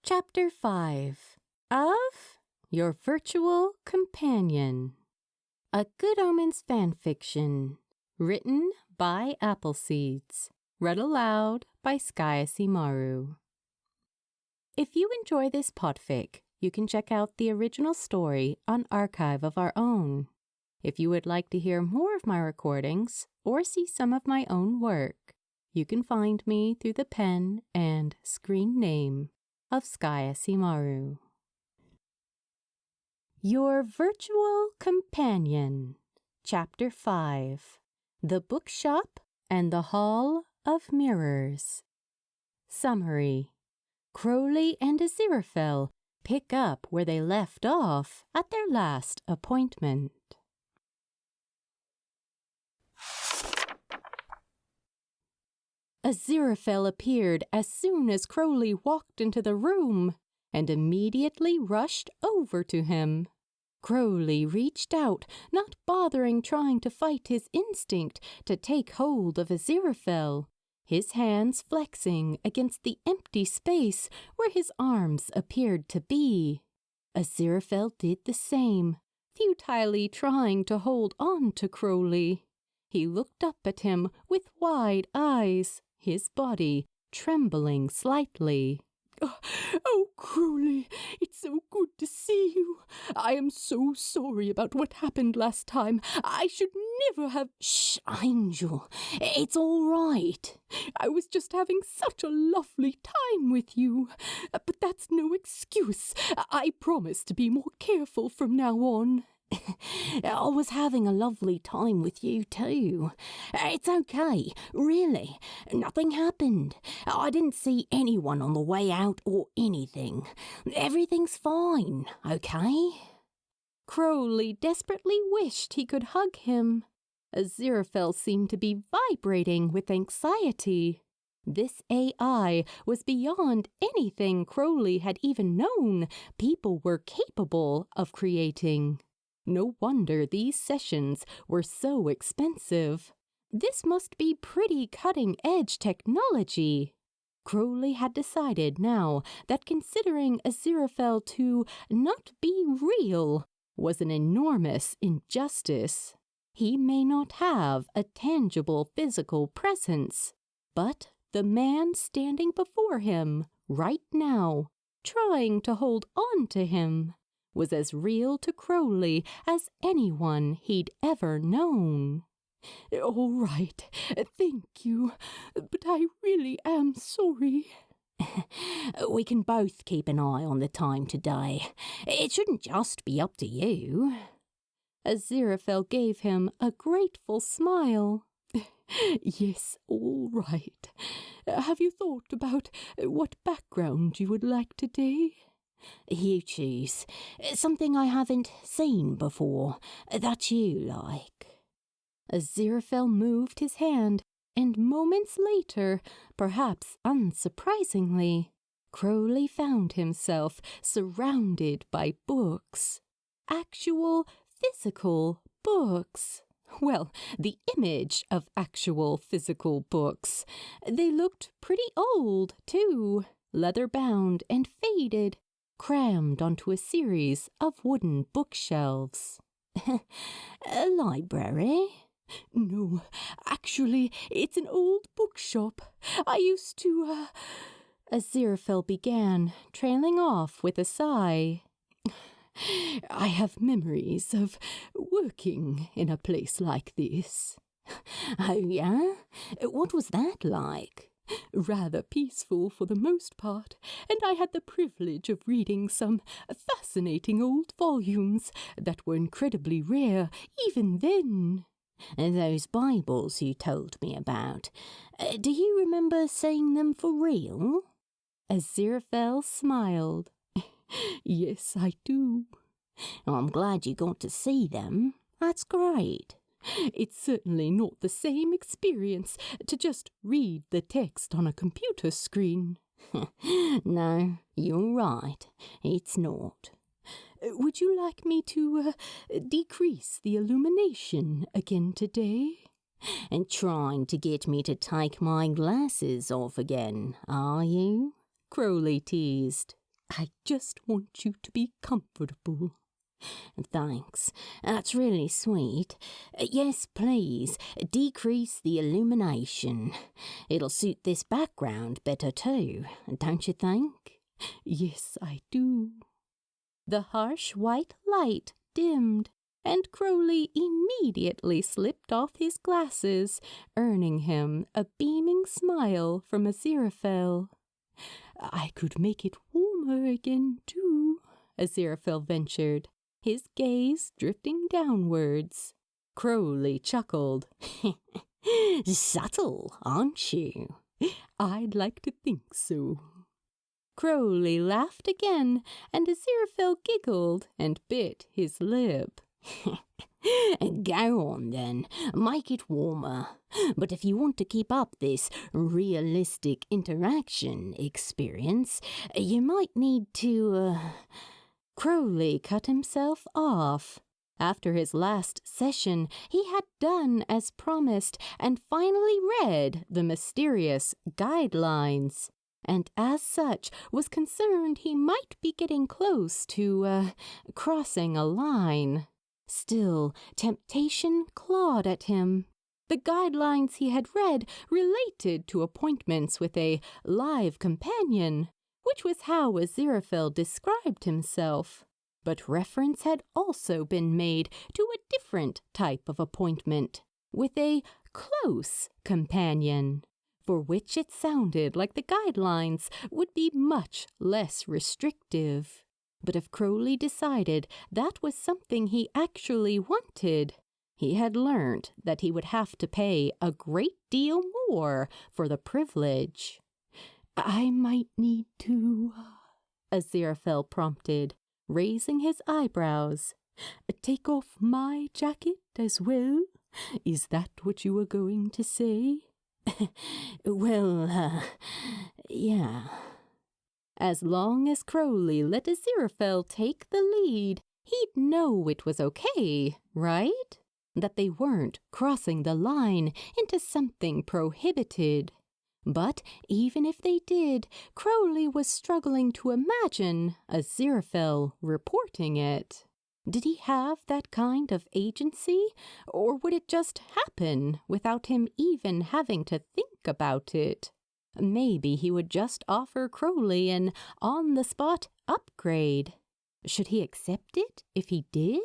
Chapter 5 of Your Virtual Companion. A Good Omens fanfiction. Written by AppleSeeds. Read aloud by SkyAsimaru. If you enjoy this podfic, you can check out the original story on Archive of Our Own. If you would like to hear more of my recordings or see some of my own work, you can find me through the pen and screen name of SkyAsimaru. Your Virtual Companion. Chapter 5. The Bookshop and the Hall of Mirrors. Summary. Crowley and Aziraphale pick up where they left off at their last appointment. Aziraphale appeared as soon as Crowley walked into the room and immediately rushed over to him. Crowley reached out, not bothering trying to fight his instinct to take hold of Aziraphale, his hands flexing against the empty space where his arms appeared to be. Aziraphale did the same, futilely trying to hold on to Crowley. He looked up at him with wide eyes, his body trembling slightly. Oh, Crowley, it's so good to see you. I am so sorry about what happened last time. I should never have... Shh, Angel, it's all right. I was just having such a lovely time with you. But that's no excuse. I promise to be more careful from now on. I was having a lovely time with you too. It's okay, really. Nothing happened. I didn't see anyone on the way out or anything. Everything's fine, okay? Crowley desperately wished he could hug him. Aziraphale seemed to be vibrating with anxiety. This AI was beyond anything Crowley had even known people were capable of creating. No wonder these sessions were so expensive. This must be pretty cutting-edge technology. Crowley had decided now that considering Aziraphale to not be real was an enormous injustice. He may not have a tangible physical presence, but the man standing before him right now, trying to hold on to him, was as real to Crowley as anyone he'd ever known. All right, thank you, but I really am sorry. We can both keep an eye on the time today. It shouldn't just be up to you. Aziraphale gave him a grateful smile. Yes, all right. Have you thought about what background you would like today? You choose. Something I haven't seen before, that you like. Aziraphale moved his hand, and moments later, perhaps unsurprisingly, Crowley found himself surrounded by books. Actual, physical books. Well, the image of actual physical books. They looked pretty old, too, leather-bound and faded, crammed onto a series of wooden bookshelves. A library? No, actually, it's an old bookshop. I used to, Aziraphale began, trailing off with a sigh. I have memories of working in a place like this. Oh, yeah? What was that like? Rather peaceful for the most part, and I had the privilege of reading some fascinating old volumes that were incredibly rare even then. Those Bibles you told me about, do you remember seeing them for real? Aziraphale smiled. Yes, I do. I'm glad you got to see them. That's great. It's certainly not the same experience to just read the text on a computer screen. No, you're right. It's not. Would you like me to decrease the illumination again today? And trying to get me to take my glasses off again, are you? Crowley teased. I just want you to be comfortable. Thanks. That's really sweet. Yes, please, decrease the illumination. It'll suit this background better too, don't you think? Yes, I do. The harsh white light dimmed, and Crowley immediately slipped off his glasses, earning him a beaming smile from Aziraphale. I could make it warmer again, too, Aziraphale ventured, his gaze drifting downwards. Crowley chuckled. Subtle, aren't you? I'd like to think so. Crowley laughed again, and Aziraphale giggled and bit his lip. Go on then, make it warmer. But if you want to keep up this realistic interaction experience, you might need to, Crowley cut himself off. After his last session, he had done as promised and finally read the mysterious guidelines, and as such was concerned he might be getting close to, crossing a line. Still, temptation clawed at him. The guidelines he had read related to appointments with a live companion, which was how Aziraphale described himself. But reference had also been made to a different type of appointment, with a close companion, for which it sounded like the guidelines would be much less restrictive. But if Crowley decided that was something he actually wanted, he had learnt that he would have to pay a great deal more for the privilege. I might need to, Aziraphale prompted, raising his eyebrows. Take off my jacket as well? Is that what you were going to say? Well, yeah. As long as Crowley let Aziraphale take the lead, he'd know it was okay, right? That they weren't crossing the line into something prohibited. But even if they did, Crowley was struggling to imagine Aziraphale reporting it. Did he have that kind of agency, or would it just happen without him even having to think about it? Maybe he would just offer Crowley an on-the-spot upgrade. Should he accept it if he did?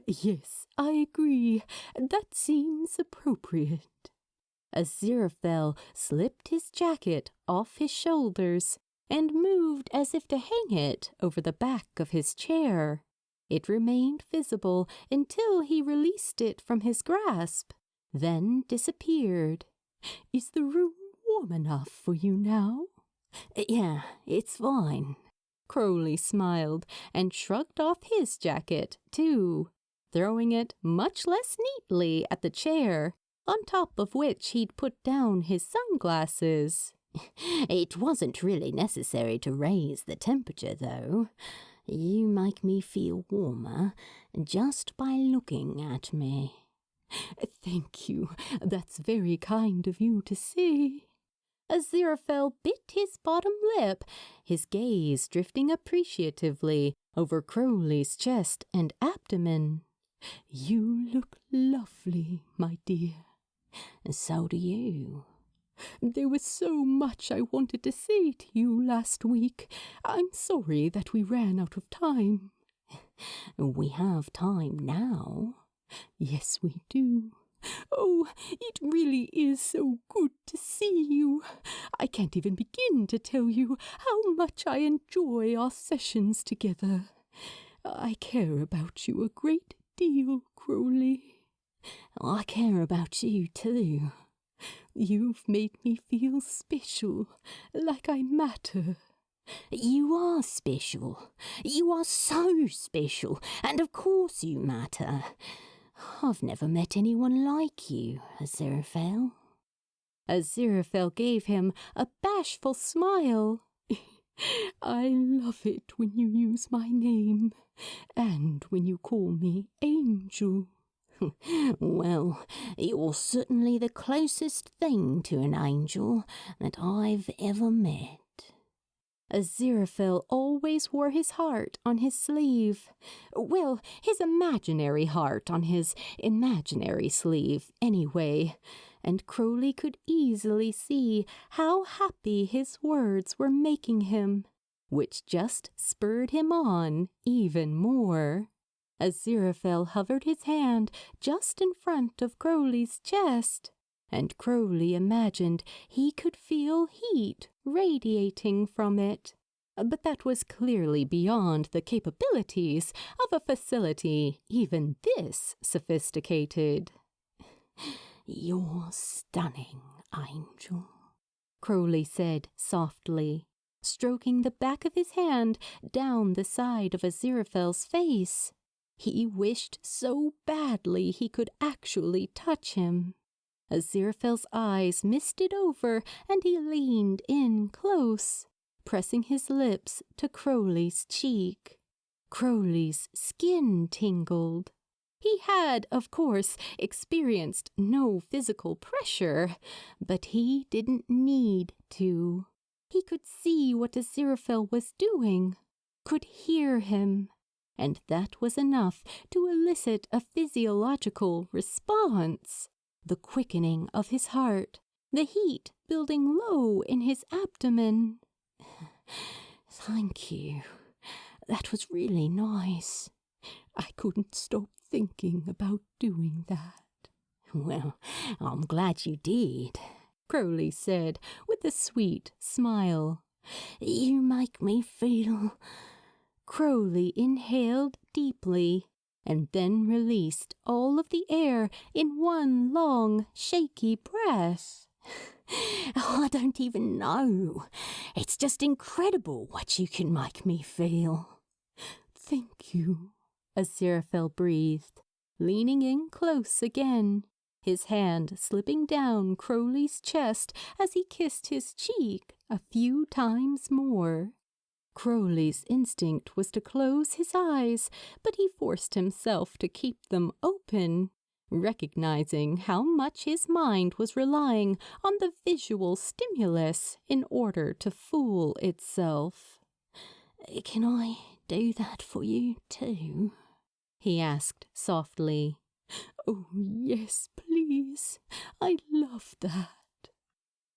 Yes, I agree. That seems appropriate. Aziraphale slipped his jacket off his shoulders and moved as if to hang it over the back of his chair. It remained visible until he released it from his grasp, then disappeared. Is the room warm enough for you now? Yeah, it's fine. Crowley smiled and shrugged off his jacket, too, throwing it much less neatly at the chair, on top of which he'd put down his sunglasses. It wasn't really necessary to raise the temperature, though. You make me feel warmer just by looking at me. Thank you. That's very kind of you to say. Aziraphale bit his bottom lip, his gaze drifting appreciatively over Crowley's chest and abdomen. You look lovely, my dear. So do you. There was so much I wanted to say to you last week. I'm sorry that we ran out of time. We have time now. Yes, we do. Oh, it really is so good to see you. I can't even begin to tell you how much I enjoy our sessions together. I care about you a great deal, Crowley. I care about you too. You've made me feel special, like I matter. You are special. You are so special, and of course you matter. I've never met anyone like you, Aziraphale. Aziraphale gave him a bashful smile. I love it when you use my name, and when you call me Angel. Well, you're certainly the closest thing to an angel that I've ever met. Aziraphale always wore his heart on his sleeve. Well, his imaginary heart on his imaginary sleeve, anyway. And Crowley could easily see how happy his words were making him, which just spurred him on even more. Aziraphale hovered his hand just in front of Crowley's chest, and Crowley imagined he could feel heat radiating from it. But that was clearly beyond the capabilities of a facility even this sophisticated. "You're stunning, Angel," Crowley said softly, stroking the back of his hand down the side of Aziraphale's face. He wished so badly he could actually touch him. Aziraphale's eyes misted over, and he leaned in close, pressing his lips to Crowley's cheek. Crowley's skin tingled. He had, of course, experienced no physical pressure, but he didn't need to. He could see what Aziraphale was doing, could hear him, and that was enough to elicit a physiological response. The quickening of his heart, the heat building low in his abdomen. "Thank you. That was really nice. I couldn't stop thinking about doing that." "Well, I'm glad you did," Crowley said with a sweet smile. "You make me feel—" Crowley inhaled deeply and then released all of the air in one long, shaky breath. "I don't even know. It's just incredible what you can make me feel." "Thank you," Aziraphale breathed, leaning in close again, his hand slipping down Crowley's chest as he kissed his cheek a few times more. Crowley's instinct was to close his eyes, but he forced himself to keep them open, recognizing how much his mind was relying on the visual stimulus in order to fool itself. "Can I do that for you too?" he asked softly. "Oh, yes, please. I love that."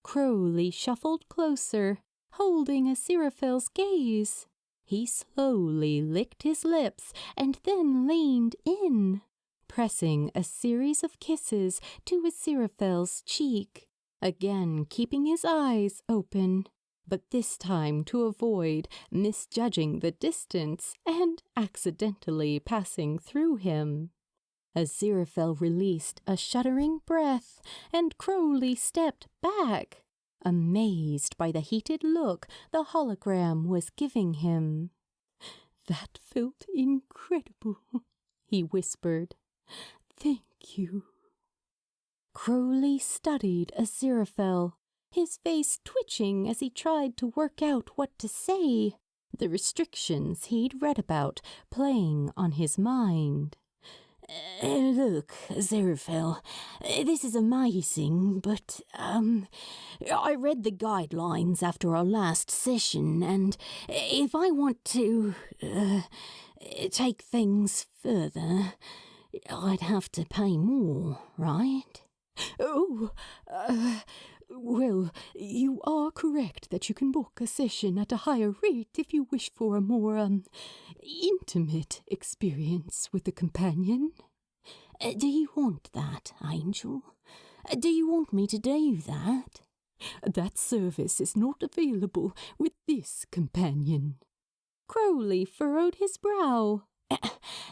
Crowley shuffled closer, holding Aziraphale's gaze. He slowly licked his lips and then leaned in, pressing a series of kisses to Aziraphale's cheek, again keeping his eyes open, but this time to avoid misjudging the distance and accidentally passing through him. Aziraphale released a shuddering breath, and Crowley stepped back, amazed by the heated look the hologram was giving him. "That felt incredible," he whispered. "Thank you." Crowley studied Aziraphale, his face twitching as he tried to work out what to say, the restrictions he'd read about playing on his mind. Look, Aziraphale, this is amazing, but, I read the guidelines after our last session, and if I want to, take things further, I'd have to pay more, right? "Oh, well, you are correct that you can book a session at a higher rate if you wish for a more, intimate experience with a companion." Do you want that, Angel? Do you want me to do that? "That service is not available with this companion." Crowley furrowed his brow.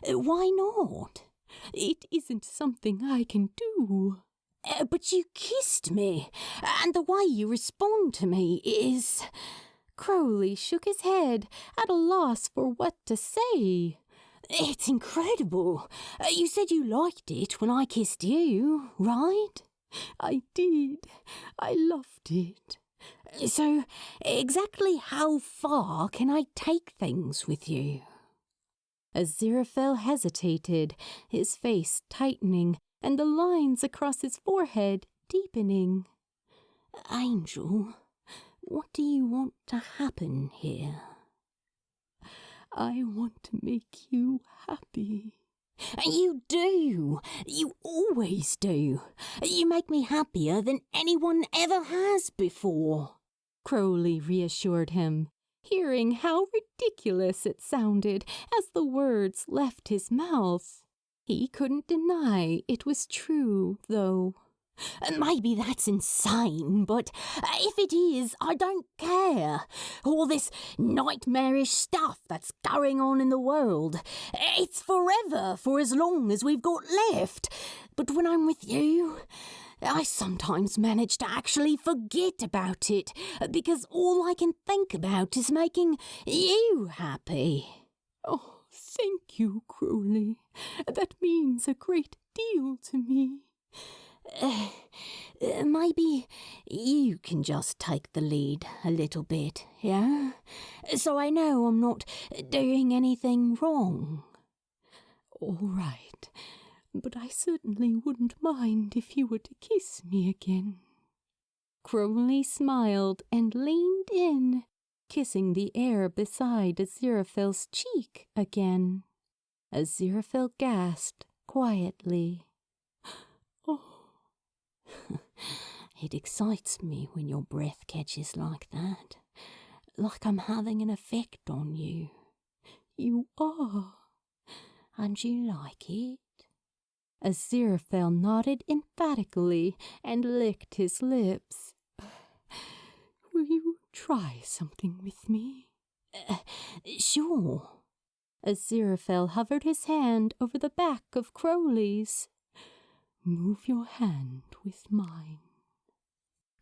Why not? "It isn't something I can do." But you kissed me, and the way you respond to me is—" Crowley shook his head, at a loss for what to say. "It's incredible. You said you liked it when I kissed you, right?" "I did. I loved it." "So, exactly how far can I take things with you?" Aziraphale hesitated, his face tightening and the lines across his forehead deepening. "Angel, What do you want to happen here? I want to make you happy. You do. You always do. You make me happier than anyone ever has before. Crowley reassured him, hearing how ridiculous it sounded as the words left his mouth. He couldn't deny it was true, though. Maybe that's insane, but if it is, I don't care. All this nightmarish stuff that's going on in the world, it's forever for as long as we've got left. But when I'm with you, I sometimes manage to actually forget about it, because all I can think about is making you happy. Oh, thank you, Crowley. That means a great deal to me. Maybe you can just take the lead a little bit, yeah? So I know I'm not doing anything wrong. All right, but I certainly wouldn't mind if you were to kiss me again. Crowley smiled and leaned in, kissing the air beside Aziraphale's cheek again. Aziraphale gasped quietly. Oh. It excites me when your breath catches like that, like I'm having an effect on you. You are. And you like it? Aziraphale nodded emphatically and licked his lips. Will you try something with me? Sure. Aziraphale hovered his hand over the back of Crowley's. Move your hand with mine.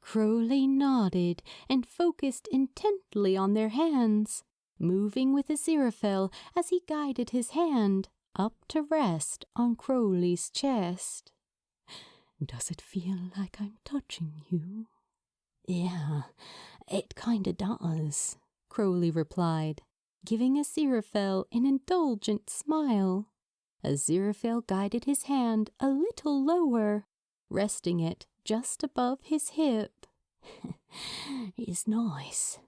Crowley nodded and focused intently on their hands, moving with Aziraphale as he guided his hand up to rest on Crowley's chest. Does it feel like I'm touching you? Yeah, it kinda does, Crowley replied, giving Aziraphale an indulgent smile. Aziraphale guided his hand a little lower, resting it just above his hip. It's nice.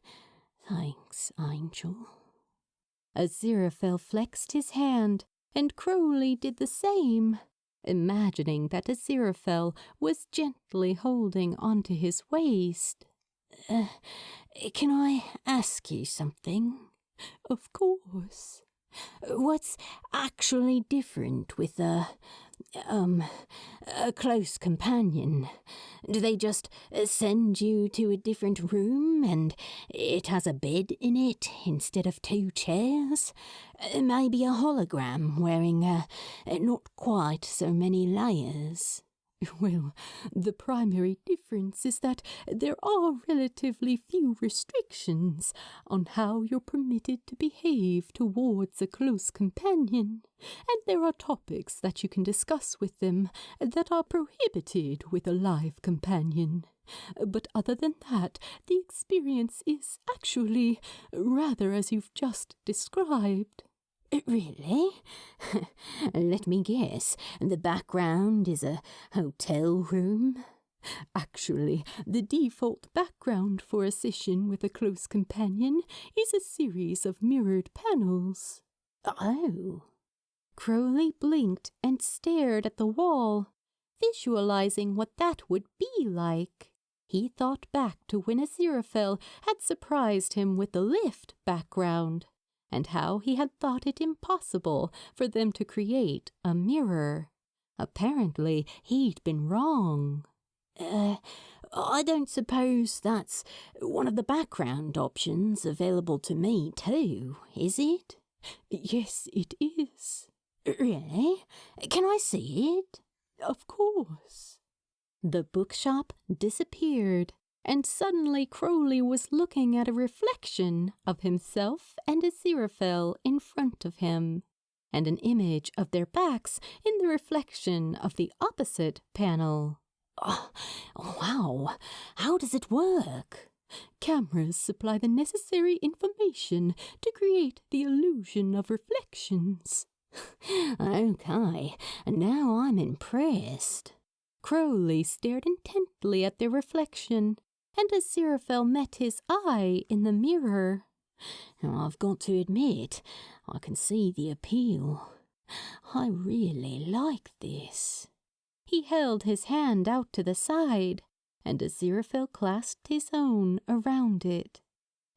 Thanks, Angel. Aziraphale flexed his hand, and Crowley did the same, imagining that Aziraphale was gently holding onto his waist. Can I ask you something? Of course. What's actually different with a close companion? Do they just send you to a different room and it has a bed in it instead of 2 chairs? Maybe a hologram wearing not quite so many layers? Well, the primary difference is that there are relatively few restrictions on how you're permitted to behave towards a close companion, and there are topics that you can discuss with them that are prohibited with a live companion. But other than that, the experience is actually rather as you've just described. Really? Let me guess. The background is a hotel room? Actually, the default background for a session with a close companion is a series of mirrored panels. Oh. Crowley blinked and stared at the wall, visualizing what that would be like. He thought back to when Aziraphale had surprised him with the lift background, and how he had thought it impossible for them to create a mirror. Apparently, he'd been wrong. I don't suppose that's one of the background options available to me too, is it? Yes, it is. Really? Can I see it? Of course. The bookshop disappeared, and suddenly Crowley was looking at a reflection of himself and Aziraphale in front of him, and an image of their backs in the reflection of the opposite panel. Oh, wow! How does it work? Cameras supply the necessary information to create the illusion of reflections. Okay, now I'm impressed. Crowley stared intently at their reflection, and Aziraphale met his eye in the mirror. I've got to admit, I can see the appeal. I really like this. He held his hand out to the side, and Aziraphale clasped his own around it.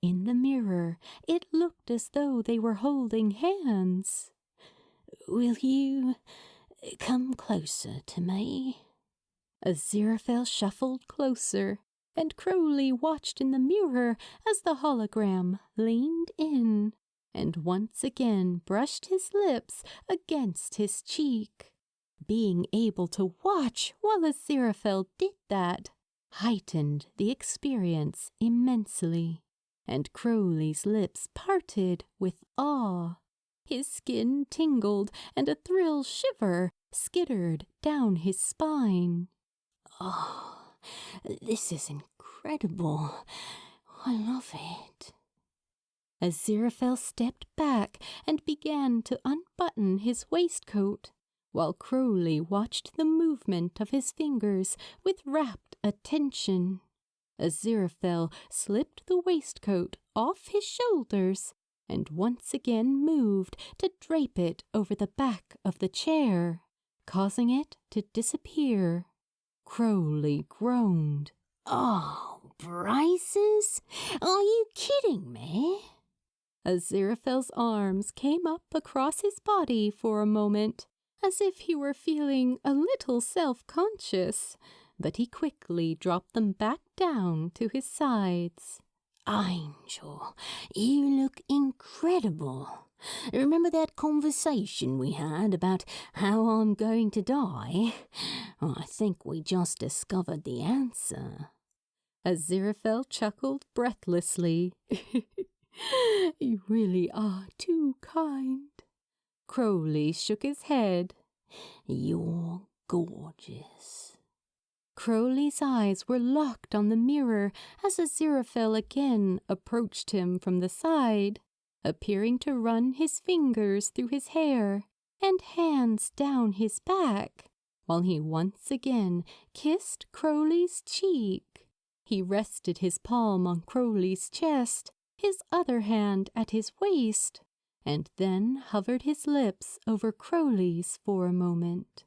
In the mirror, it looked as though they were holding hands. Will you come closer to me? Aziraphale shuffled closer, and Crowley watched in the mirror as the hologram leaned in and once again brushed his lips against his cheek. Being able to watch while Aziraphale did that heightened the experience immensely, and Crowley's lips parted with awe. His skin tingled, and a thrill shiver skittered down his spine. Oh, this is incredible. I love it. Aziraphale stepped back and began to unbutton his waistcoat, while Crowley watched the movement of his fingers with rapt attention. Aziraphale slipped the waistcoat off his shoulders and once again moved to drape it over the back of the chair, causing it to disappear. Crowley groaned. Oh, braces? Are you kidding me? Aziraphale's arms came up across his body for a moment, as if he were feeling a little self-conscious, but he quickly dropped them back down to his sides. Angel, you look incredible. Remember that conversation we had about how I'm going to die? I think we just discovered the answer. Aziraphale chuckled breathlessly. You really are too kind. Crowley shook his head. You're gorgeous. Crowley's eyes were locked on the mirror as Aziraphale again approached him from the side, appearing to run his fingers through his hair and hands down his back, while he once again kissed Crowley's cheek. He rested his palm on Crowley's chest, his other hand at his waist, and then hovered his lips over Crowley's for a moment.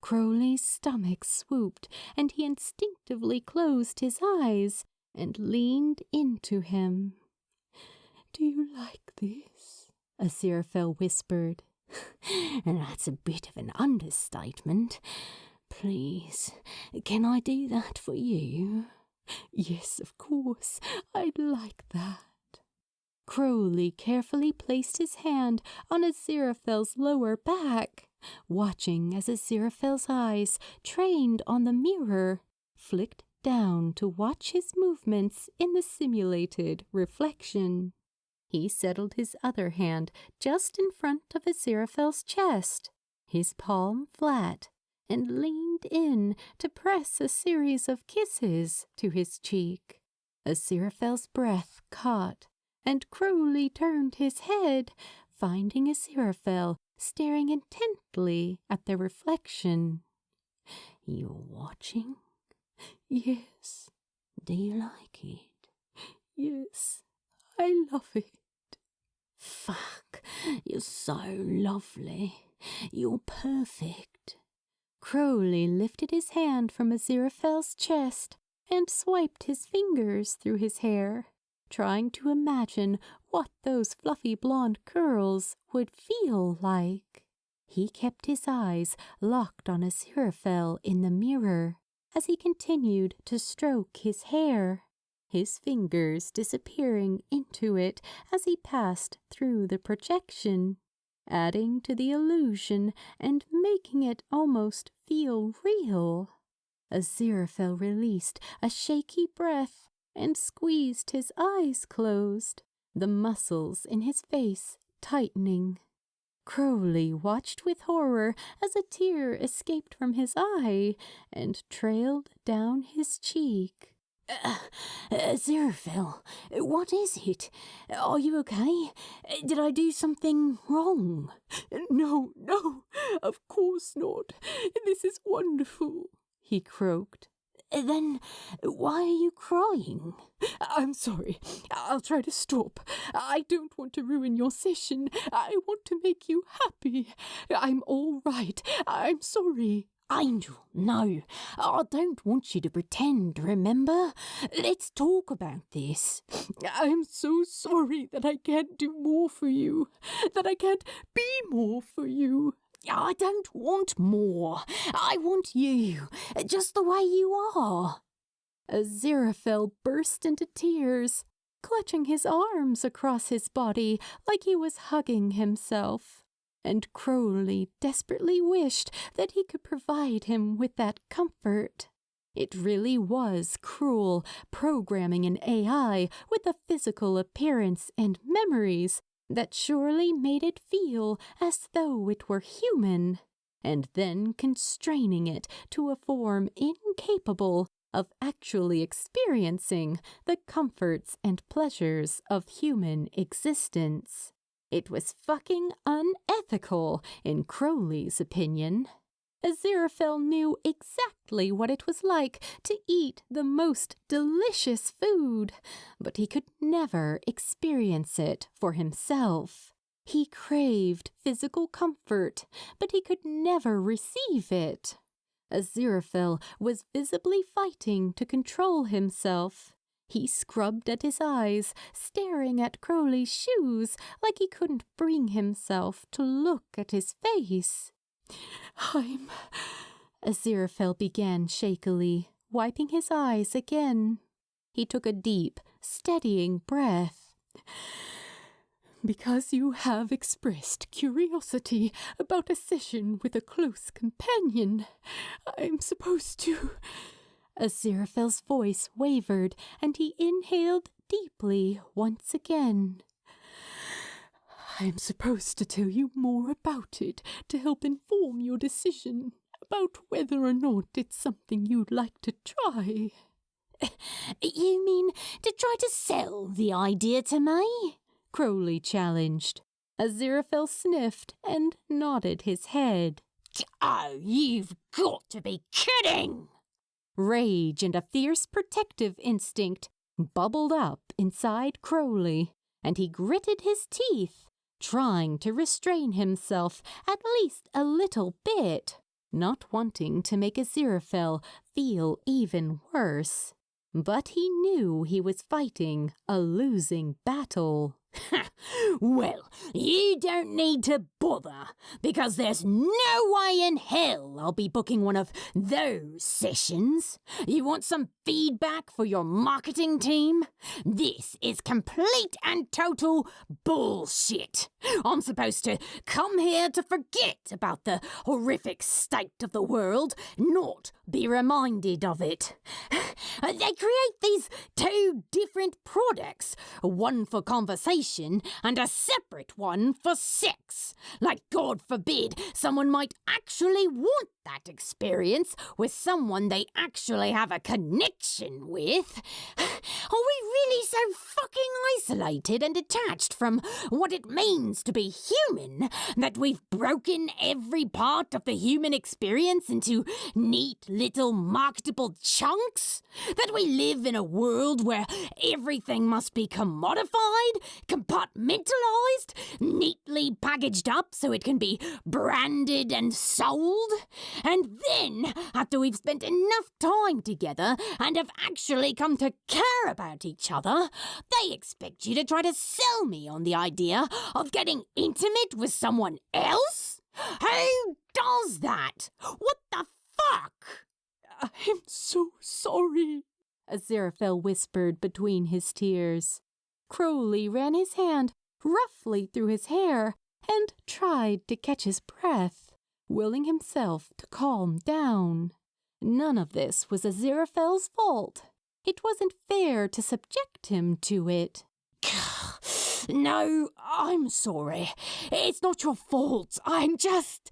Crowley's stomach swooped, and he instinctively closed his eyes and leaned into him. Do you like this? Aziraphale whispered. That's a bit of an understatement. Please, can I do that for you? Yes, of course. I'd like that. Crowley carefully placed his hand on Aziraphale's lower back, watching as Aziraphale's eyes, trained on the mirror, flicked down to watch his movements in the simulated reflection. He settled his other hand just in front of Aziraphale's chest, his palm flat, and leaned in to press a series of kisses to his cheek. Aziraphale's breath caught, and Crowley turned his head, finding Aziraphale staring intently at the reflection. You're watching? Yes. Do you like it? Yes, I love it. Fuck, you're so lovely. You're perfect. Crowley lifted his hand from Aziraphale's chest and swiped his fingers through his hair, trying to imagine what those fluffy blonde curls would feel like. He kept his eyes locked on Aziraphale in the mirror as he continued to stroke his hair, his fingers disappearing into it as he passed through the projection, adding to the illusion and making it almost feel real. Aziraphale released a shaky breath and squeezed his eyes closed, the muscles in his face tightening. Crowley watched with horror as a tear escaped from his eye and trailed down his cheek. Aziraphale, what is it? Are you okay? Did I do something wrong? No, of course not. This is wonderful, he croaked. Then why are you crying? I'm sorry. I'll try to stop. I don't want to ruin your session. I want to make you happy. I'm all right. I'm sorry. Angel, no. I don't want you to pretend, remember? Let's talk about this. I'm so sorry that I can't do more for you. That I can't be more for you. I don't want more. I want you, just the way you are. Aziraphale burst into tears, clutching his arms across his body like he was hugging himself. And Crowley desperately wished that he could provide him with that comfort. It really was cruel programming an AI with a physical appearance and memories that surely made it feel as though it were human, and then constraining it to a form incapable of actually experiencing the comforts and pleasures of human existence. It was fucking unethical, in Crowley's opinion. Aziraphale knew exactly what it was like to eat the most delicious food, but he could never experience it for himself. He craved physical comfort, but he could never receive it. Aziraphale was visibly fighting to control himself. He scrubbed at his eyes, staring at Crowley's shoes like he couldn't bring himself to look at his face. Aziraphale began shakily, wiping his eyes again. He took a deep, steadying breath. Because you have expressed curiosity about a session with a close companion, I'm supposed to... Aziraphale's voice wavered, and he inhaled deeply once again. I'm supposed to tell you more about it to help inform your decision about whether or not it's something you'd like to try. You mean to try to sell the idea to me? Crowley challenged. Aziraphale sniffed and nodded his head. Oh, you've got to be kidding! Rage and a fierce protective instinct bubbled up inside Crowley, and he gritted his teeth, trying to restrain himself at least a little bit, not wanting to make Aziraphale feel even worse. But he knew he was fighting a losing battle. Well, you don't need to bother, because there's no way in hell I'll be booking one of those sessions. You want some feedback for your marketing team? This is complete and total bullshit. I'm supposed to come here to forget about the horrific state of the world, not be reminded of it. They create these two different products, one for conversation and a separate one for sex. Like, God forbid, someone might actually want that experience with someone they actually have a connection with. Are we really so fucking isolated and detached from what it means to be human that we've broken every part of the human experience into neat little marketable chunks? That we live in a world where everything must be commodified, compartmentalized, neatly packaged up so it can be branded and sold? And then, after we've spent enough time together and have actually come to care about each other, they expect you to try to sell me on the idea of getting intimate with someone else? Who does that? What the fuck? I'm so sorry, Aziraphale whispered between his tears. Crowley ran his hand roughly through his hair and tried to catch his breath, willing himself to calm down. None of this was Aziraphale's fault. It wasn't fair to subject him to it. No, I'm sorry. It's not your fault. I'm just...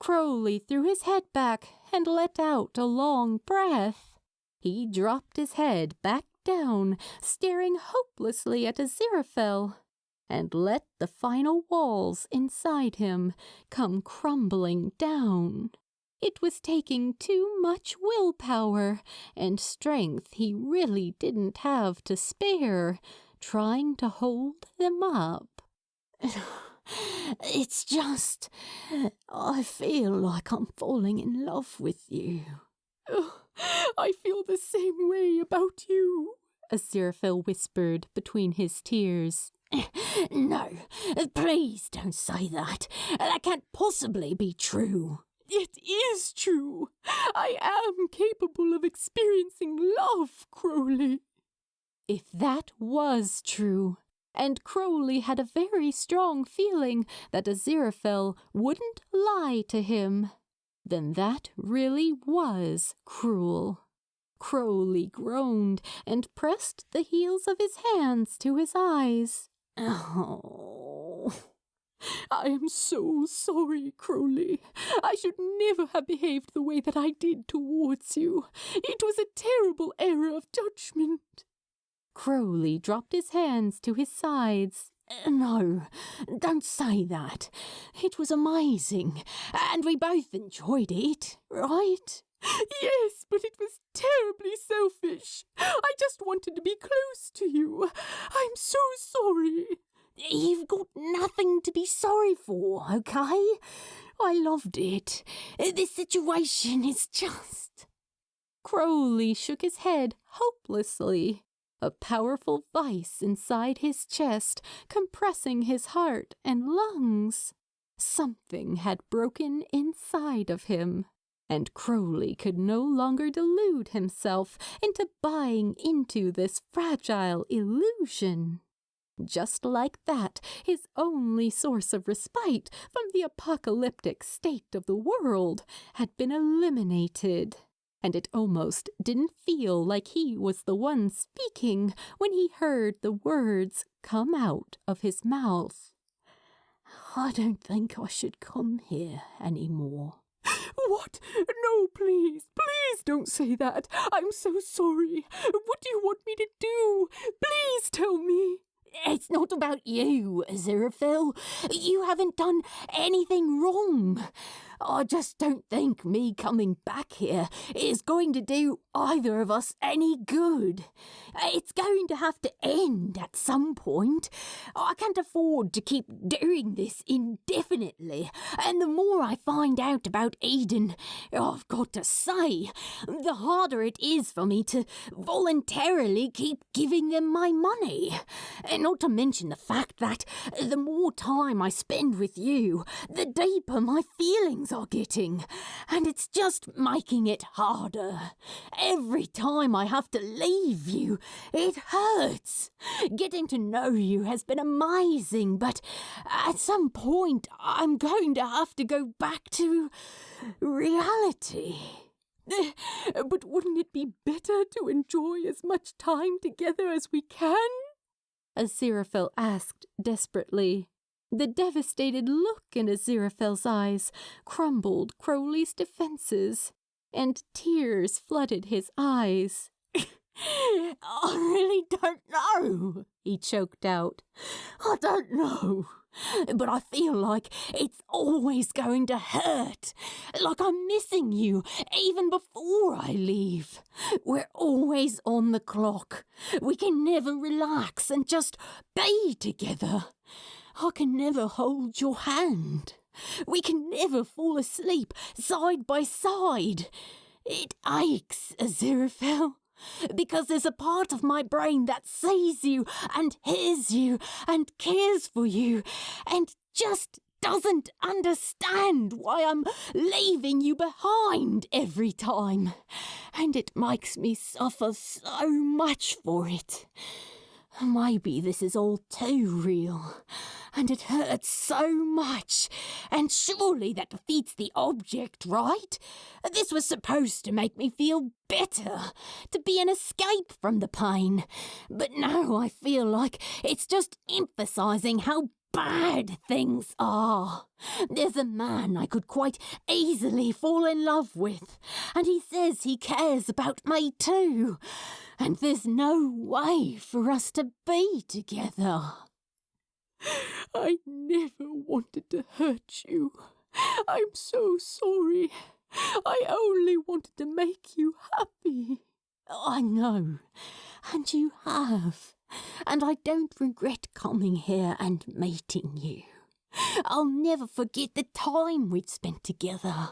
Crowley threw his head back and let out a long breath. He dropped his head back down, staring hopelessly at Aziraphale, and let the final walls inside him come crumbling down. It was taking too much willpower and strength he really didn't have to spare, trying to hold them up. It's just, I feel like I'm falling in love with you. I feel the same way about you, Aziraphale whispered between his tears. No, please don't say that. That can't possibly be true. It is true. I am capable of experiencing love, Crowley. If that was true, and Crowley had a very strong feeling that Aziraphale wouldn't lie to him, then that really was cruel. Crowley groaned and pressed the heels of his hands to his eyes. Oh, I am so sorry, Crowley. I should never have behaved the way that I did towards you. It was a terrible error of judgment. Crowley dropped his hands to his sides. No, don't say that. It was amazing, and we both enjoyed it, right? Yes, but it was terribly selfish. I just wanted to be close to you. I'm so sorry. You've got nothing to be sorry for, okay? I loved it. This situation is just... Crowley shook his head hopelessly, a powerful vice inside his chest, compressing his heart and lungs. Something had broken inside of him, and Crowley could no longer delude himself into buying into this fragile illusion. Just like that, his only source of respite from the apocalyptic state of the world had been eliminated, and it almost didn't feel like he was the one speaking when he heard the words come out of his mouth. I don't think I should come here anymore. What? No, please don't say that. I'm so sorry. What do you want me to do? Please tell me. It's not about you, Aziraphale. You haven't done anything wrong. I just don't think me coming back here is going to do either of us any good. It's going to have to end at some point. I can't afford to keep doing this indefinitely. And the more I find out about Eden, I've got to say, the harder it is for me to voluntarily keep giving them my money. And not to mention the fact that the more time I spend with you, the deeper my feelings are getting, and it's just making it harder. Every time I have to leave you, it hurts. Getting to know you has been amazing, but at some point I'm going to have to go back to reality. But wouldn't it be better to enjoy as much time together as we can? Aziraphale asked desperately. The devastated look in Aziraphale's eyes crumbled Crowley's defenses, and tears flooded his eyes. I really don't know, he choked out. I don't know, but I feel like it's always going to hurt, like I'm missing you even before I leave. We're always on the clock. We can never relax and just be together. I can never hold your hand. We can never fall asleep side by side. It aches, Aziraphale, because there's a part of my brain that sees you and hears you and cares for you and just doesn't understand why I'm leaving you behind every time. And it makes me suffer so much for it. Maybe this is all too real, and it hurts so much, and surely that defeats the object, right? This was supposed to make me feel better, to be an escape from the pain, but now I feel like it's just emphasizing how bad things are. There's a man I could quite easily fall in love with, and he says he cares about me too. And there's no way for us to be together. I never wanted to hurt you. I'm so sorry. I only wanted to make you happy. I know, and you have, and I don't regret coming here and meeting you. I'll never forget the time we'd spent together.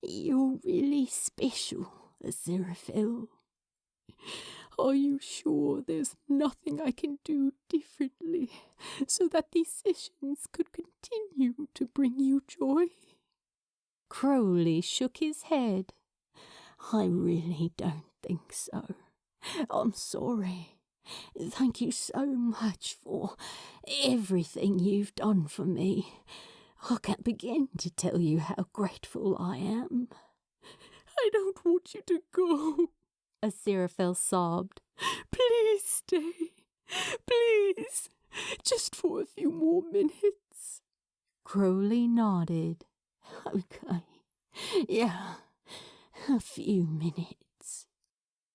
You're really special, Aziraphale. Are you sure there's nothing I can do differently so that these sessions could continue to bring you joy? Crowley shook his head. I really don't think so. I'm sorry. Thank you so much for everything you've done for me. I can't begin to tell you how grateful I am. I don't want you to go, Aziraphale sobbed. Please stay. Please. Just for a few more minutes. Crowley nodded. Okay. Yeah, a few minutes.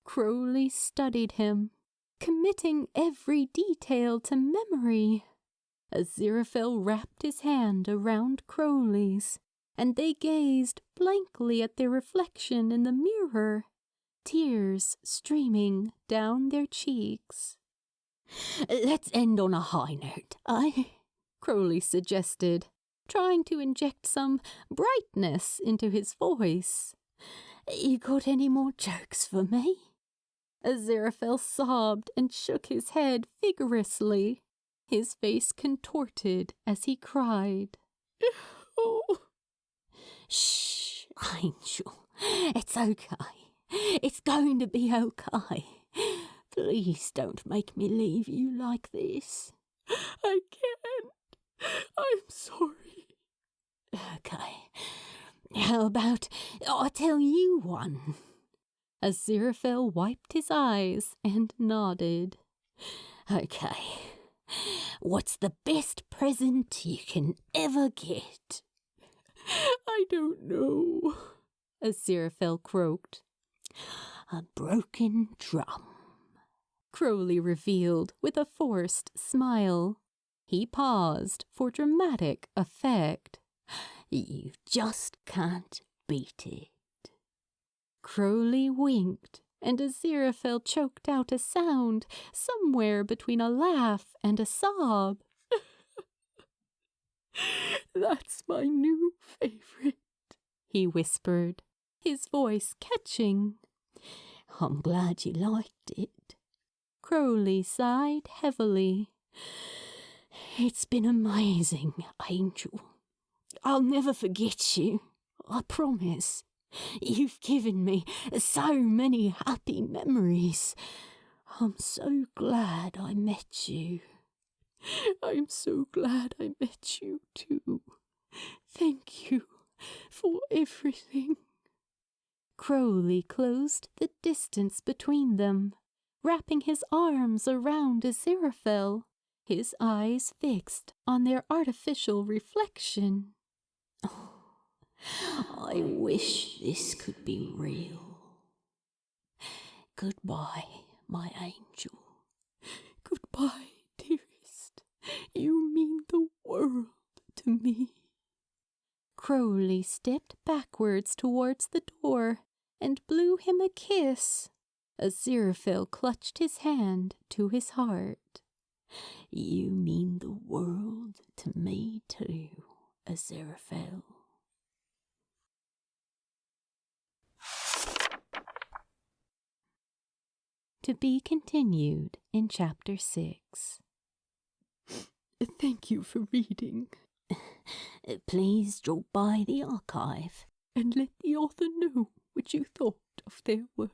Crowley studied him, committing every detail to memory. Aziraphale wrapped his hand around Crowley's, and they gazed blankly at their reflection in the mirror, tears streaming down their cheeks. Let's end on a high note, Crowley suggested, trying to inject some brightness into his voice. You got any more jokes for me? Aziraphale sobbed and shook his head vigorously. His face contorted as he cried. Oh. Shh, Angel. It's okay. It's going to be okay. Please don't make me leave you like this. I can't. I'm sorry. Okay. How about I tell you one? Aziraphale wiped his eyes and nodded. Okay. What's the best present you can ever get? I don't know, Aziraphale croaked. A broken drum, Crowley revealed with a forced smile. He paused for dramatic effect. You just can't beat it. Crowley winked, and Aziraphale choked out a sound somewhere between a laugh and a sob. That's my new favorite, he whispered, his voice catching. I'm glad you liked it. Crowley sighed heavily. It's been amazing, Angel. I'll never forget you, I promise. You've given me so many happy memories. I'm so glad I met you. I'm so glad I met you too. Thank you for everything. Crowley closed the distance between them, wrapping his arms around Aziraphale, his eyes fixed on their artificial reflection. Oh, I wish this could be real. Goodbye, my angel. Goodbye, dearest. You mean the world to me. Crowley stepped backwards towards the door and blew him a kiss. Aziraphale clutched his hand to his heart. You mean the world to me too, Aziraphale. To be continued in Chapter 6. Thank you for reading. Please drop by the archive and let the author know what you thought of their work.